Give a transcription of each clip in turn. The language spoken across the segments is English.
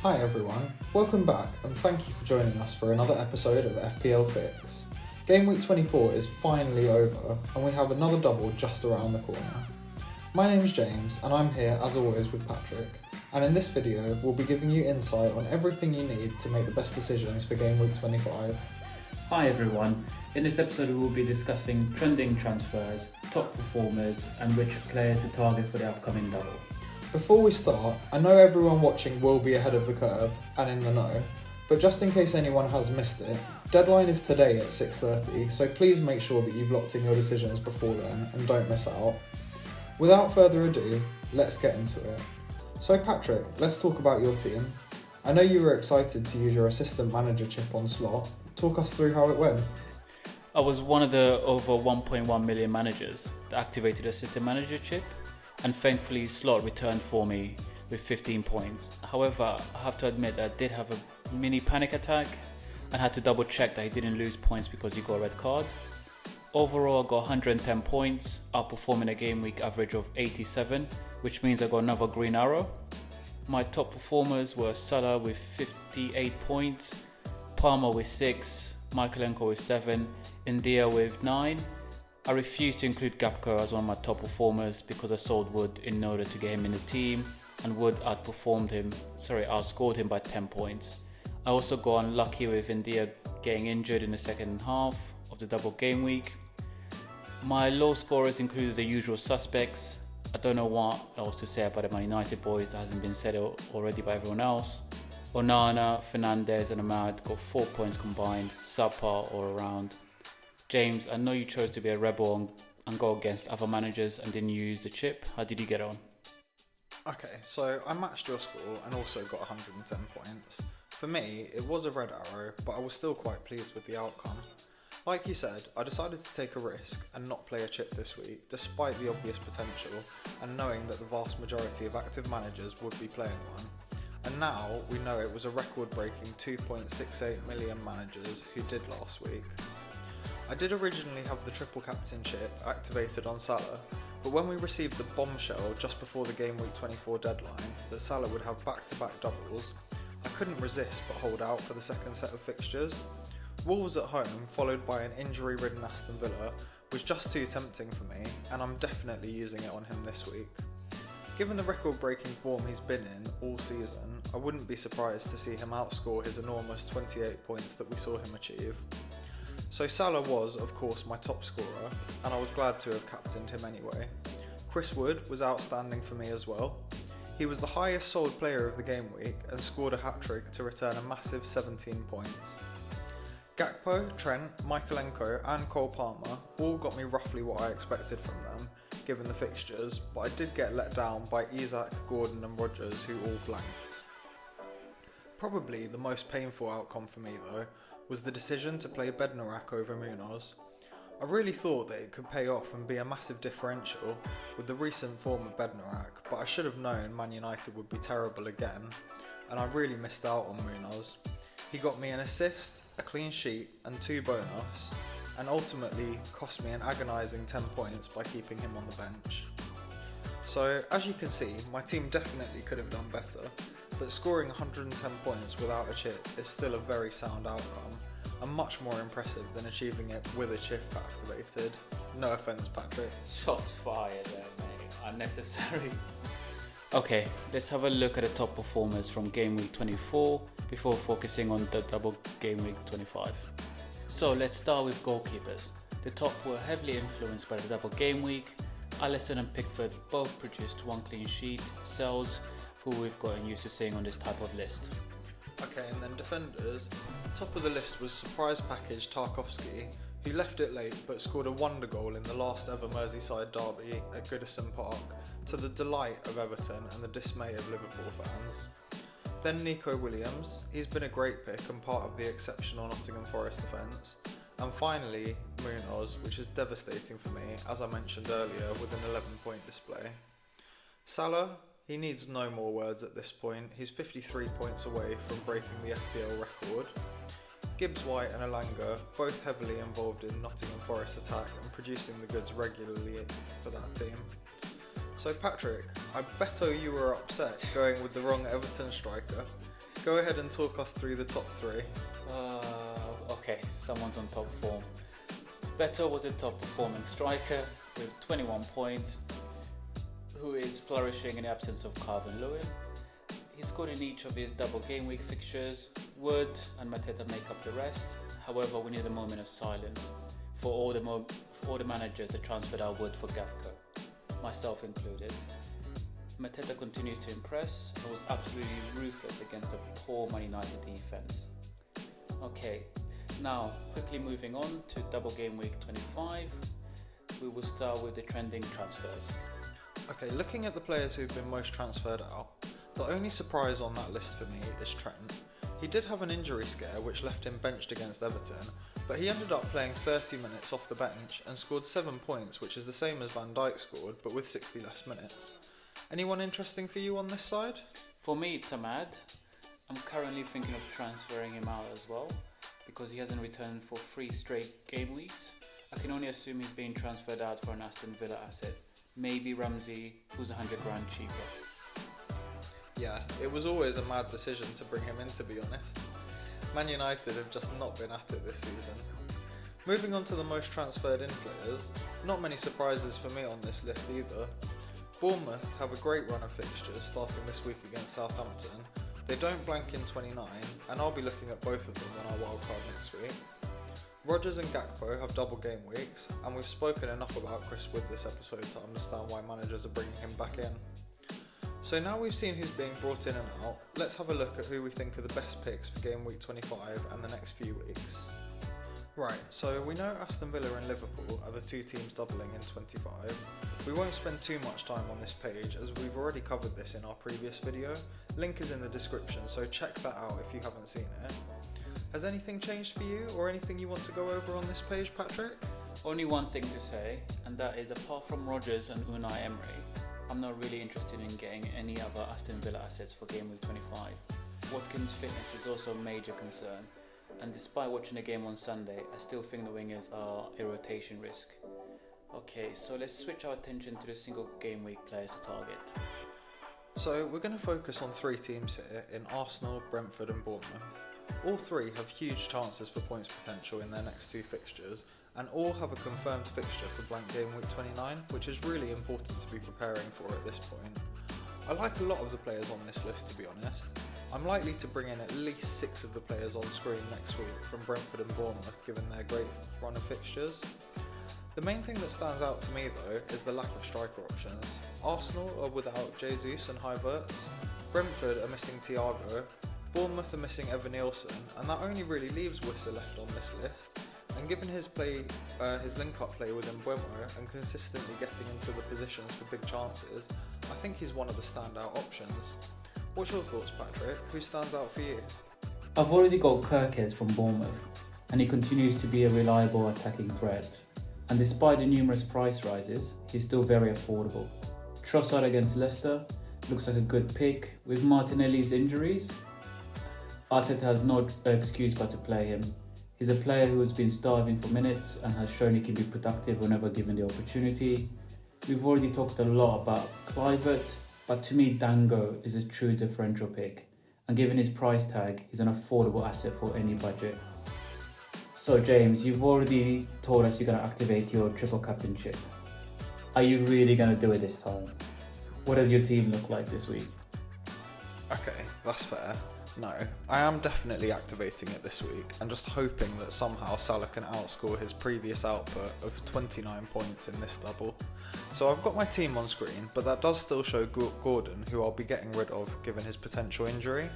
Hi everyone, welcome back and thank you for joining us for another episode of FPL Fix. Game week 24 is finally over and we have another double just around the corner. My name's James and I'm here as always with Patrick, and in this video we'll be giving you insight on everything you need to make the best decisions for game week 25. Hi everyone, in this episode we will be discussing trending transfers, top performers and which players to target for the upcoming double. Before we start, I know everyone watching will be ahead of the curve and in the know, but just in case anyone has missed it, deadline is today at 6:30, so please make sure that you've locked in your decisions before then and don't miss out. Without further ado, let's get into it. So Patrick, let's talk about your team. I know you were excited to use your assistant manager chip on slot. Talk us through how it went. I was one of the over 1.1 million managers that activated assistant manager chip, and thankfully Slot returned for me with 15 points. However, I have to admit that I did have a mini panic attack and had to double check that he didn't lose points because he got a red card. Overall I got 110 points, outperforming a game week average of 87, which means I got another green arrow. My top performers were Salah with 58 points, Palmer with 6, Michaelenko with 7, India with 9. I refused to include Gapco as one of my top performers because I sold Wood in order to get him in the team, and Wood outscored him by 10 points. I also got unlucky with India getting injured in the second half of the double game week. My low scorers included the usual suspects. I don't know what else to say about the Man United boys that hasn't been said already by everyone else. Onana, Fernandez and Ahmad got 4 points combined, subpar all around. James, I know you chose to be a rebel and go against other managers and didn't use the chip. How did you get on? Okay, so I matched your score and also got 110 points. For me, it was a red arrow, but I was still quite pleased with the outcome. Like you said, I decided to take a risk and not play a chip this week, despite the obvious potential and knowing that the vast majority of active managers would be playing one. And now we know it was a record-breaking 2.68 million managers who did last week. I did originally have the triple captainship activated on Salah, but when we received the bombshell just before the game week 24 deadline that Salah would have back-to-back doubles, I couldn't resist but hold out for the second set of fixtures. Wolves at home, followed by an injury-ridden Aston Villa, was just too tempting for me, and I'm definitely using it on him this week. Given the record-breaking form he's been in all season, I wouldn't be surprised to see him outscore his enormous 28 points that we saw him achieve. So Salah was, of course, my top scorer, and I was glad to have captained him anyway. Chris Wood was outstanding for me as well. He was the highest sold player of the game week and scored a hat-trick to return a massive 17 points. Gakpo, Trent, Michaelenko and Cole Palmer all got me roughly what I expected from them, given the fixtures, but I did get let down by Isak, Gordon and Rodgers, who all blanked. Probably the most painful outcome for me though was the decision to play Bednarak over Munoz. I really thought that it could pay off and be a massive differential with the recent form of Bednarak, but I should have known Man United would be terrible again, and I really missed out on Munoz. He got me an assist, a clean sheet and 2 bonus, and ultimately cost me an agonising 10 points by keeping him on the bench. So as you can see, my team definitely could have done better, but scoring 110 points without a chip is still a very sound outcome, and much more impressive than achieving it with a chip activated. No offence, Patrick. Shots fired there, mate. Unnecessary. Okay, let's have a look at the top performers from game week 24 before focusing on the double game week 25. So let's start with goalkeepers. The top were heavily influenced by the double game week. Alisson and Pickford both produced 1 clean sheet. Sells, who we've gotten used to seeing on this type of list. Okay, and then defenders. Top of the list was surprise package Tarkowski, who left it late but scored a wonder goal in the last ever Merseyside derby at Goodison Park, to the delight of Everton and the dismay of Liverpool fans. Then Nico Williams, he's been a great pick and part of the exceptional Nottingham Forest defence. And finally, Munoz, which is devastating for me, as I mentioned earlier, with an 11-point display. Salah, he needs no more words at this point. He's 53 points away from breaking the FPL record. Gibbs White and Elanga, both heavily involved in Nottingham Forest attack and producing the goods regularly for that team. So Patrick, I bet you were upset going with the wrong Everton striker. Go ahead and talk us through the top three. Okay, someone's on top form. Beto was a top performing striker with 21 points, who is flourishing in the absence of Calvin Lewin. He scored in each of his double game week fixtures. Wood and Mateta make up the rest. However, we need a moment of silence for all the managers that transferred out Wood for Gakpo, myself included. Mateta continues to impress and was absolutely ruthless against a poor Man United defence. Okay, now quickly moving on to double game week 25, we will start with the trending transfers. Okay, looking at the players who've been most transferred out, the only surprise on that list for me is Trent. He did have an injury scare which left him benched against Everton, but he ended up playing 30 minutes off the bench and scored 7 points, which is the same as Van Dijk scored, but with 60 less minutes. Anyone interesting for you on this side? For me, it's Ahmad. I'm currently thinking of transferring him out as well, because he hasn't returned for 3 straight game weeks. I can only assume he's being transferred out for an Aston Villa asset. Maybe Ramsey, who's 100 grand cheaper. Yeah, it was always a mad decision to bring him in, to be honest. Man United have just not been at it this season. Moving on to the most transferred in players, not many surprises for me on this list either. Bournemouth have a great run of fixtures starting this week against Southampton. They don't blank in 29, and I'll be looking at both of them on our wildcard next week. Rodgers and Gakpo have double game weeks, and we've spoken enough about Chris Wood this episode to understand why managers are bringing him back in. So now we've seen who's being brought in and out, let's have a look at who we think are the best picks for game week 25 and the next few weeks. Right, so we know Aston Villa and Liverpool are the two teams doubling in 25. We won't spend too much time on this page as we've already covered this in our previous video. Link is in the description, so check that out if you haven't seen it. Has anything changed for you or anything you want to go over on this page, Patrick? Only one thing to say, and that is apart from Rodgers and Unai Emery, I'm not really interested in getting any other Aston Villa assets for game week 25. Watkins' fitness is also a major concern, and despite watching the game on Sunday, I still think the wingers are a rotation risk. Okay, so let's switch our attention to the single game week players to target. So we're going to focus on 3 teams here in Arsenal, Brentford and Bournemouth. All 3 have huge chances for points potential in their next 2 fixtures, and all have a confirmed fixture for blank game week 29, which is really important to be preparing for at this point. I like a lot of the players on this list, to be honest. I'm likely to bring in at least 6 of the players on screen next week from Brentford and Bournemouth given their great run of fixtures. The main thing that stands out to me though is the lack of striker options. Arsenal are without Jesus and Havertz, Brentford are missing Thiago, Bournemouth are missing Evan Nielsen, and that only really leaves Wissa left on this list. And given his link-up play with Mbeumo and consistently getting into the positions for big chances, I think he's one of the standout options. What's your thoughts, Patrick? Who stands out for you? I've already got Kirkes from Bournemouth, and he continues to be a reliable attacking threat. And despite the numerous price rises, he's still very affordable. Trossard against Leicester looks like a good pick. With Martinelli's injuries, Arteta has no excuse but to play him. He's a player who has been starving for minutes and has shown he can be productive whenever given the opportunity. We've already talked a lot about Kluivert, but to me Dango is a true differential pick, and given his price tag, he's an affordable asset for any budget. So James, you've already told us you're going to activate your triple captainship. Are you really going to do it this time? What does your team look like this week? Okay, that's fair. No, I am definitely activating it this week and just hoping that somehow Salah can outscore his previous output of 29 points in this double. So I've got my team on screen, but that does still show Gordon, who I'll be getting rid of given his potential injury.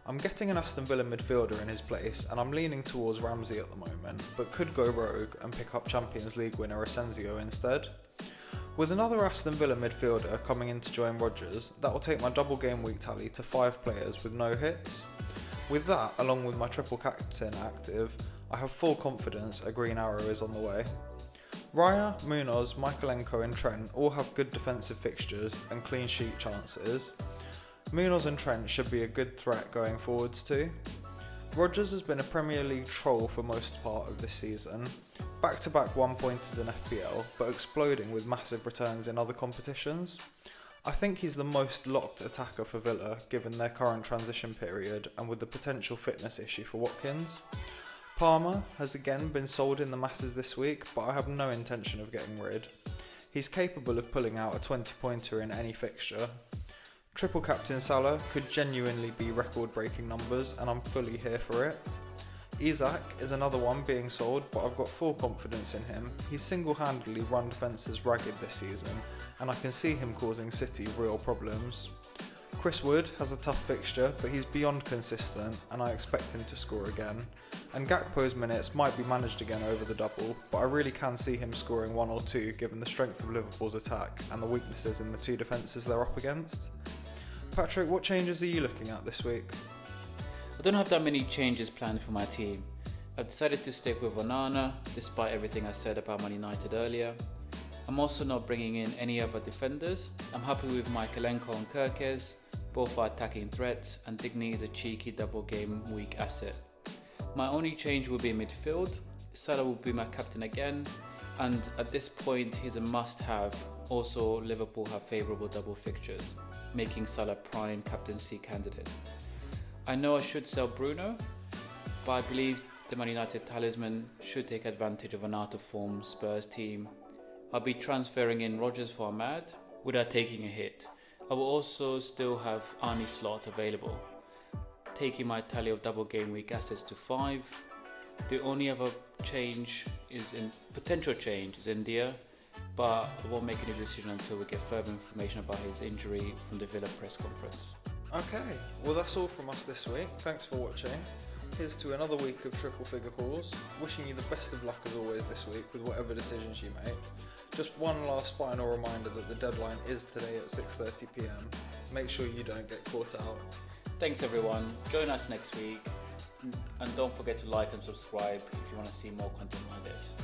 I'm getting an Aston Villa midfielder in his place, and I'm leaning towards Ramsey at the moment, but could go rogue and pick up Champions League winner Asensio instead. With another Aston Villa midfielder coming in to join Rodgers, that will take my double game week tally to 5 players with no hits. With that, along with my triple captain active, I have full confidence a green arrow is on the way. Raya, Munoz, Michaelenko and Trent all have good defensive fixtures and clean sheet chances. Munoz and Trent should be a good threat going forwards too. Rodgers has been a Premier League troll for most part of this season, back-to-back 1-pointers in FPL, but exploding with massive returns in other competitions. I think he's the most locked attacker for Villa given their current transition period and with the potential fitness issue for Watkins. Palmer has again been sold in the masses this week, but I have no intention of getting rid. He's capable of pulling out a 20-pointer in any fixture. Triple captain Salah could genuinely be record-breaking numbers and I'm fully here for it. Isak is another one being sold, but I've got full confidence in him. He's single-handedly run defences ragged this season and I can see him causing City real problems. Chris Wood has a tough fixture, but he's beyond consistent and I expect him to score again. And Gakpo's minutes might be managed again over the double, but I really can see him scoring 1 or 2 given the strength of Liverpool's attack and the weaknesses in the two defences they're up against. Patrick, what changes are you looking at this week? I don't have that many changes planned for my team. I've decided to stick with Onana despite everything I said about Man United earlier. I'm also not bringing in any other defenders. I'm happy with Michaelenko and Kirkes, both are attacking threats, and Digny is a cheeky double game week asset. My only change will be midfield. Salah will be my captain again, and at this point he's a must-have. Also, Liverpool have favourable double fixtures, making Salah prime captaincy candidate. I know I should sell Bruno, but I believe the Man United talisman should take advantage of an out-of-form Spurs team. I'll be transferring in Rodgers for Ahmad without taking a hit. I will also still have Arnie slot available, taking my tally of double game week assets to 5. The only other potential change is India, but I won't make any decision until we get further information about his injury from the Villa press conference. Okay, well that's all from us this week. Thanks for watching. Here's to another week of triple figure hauls. Wishing you the best of luck as always this week with whatever decisions you make. Just one last final reminder that the deadline is today at 6:30 PM. Make sure you don't get caught out. Thanks everyone, join us next week and don't forget to like and subscribe if you want to see more content like this.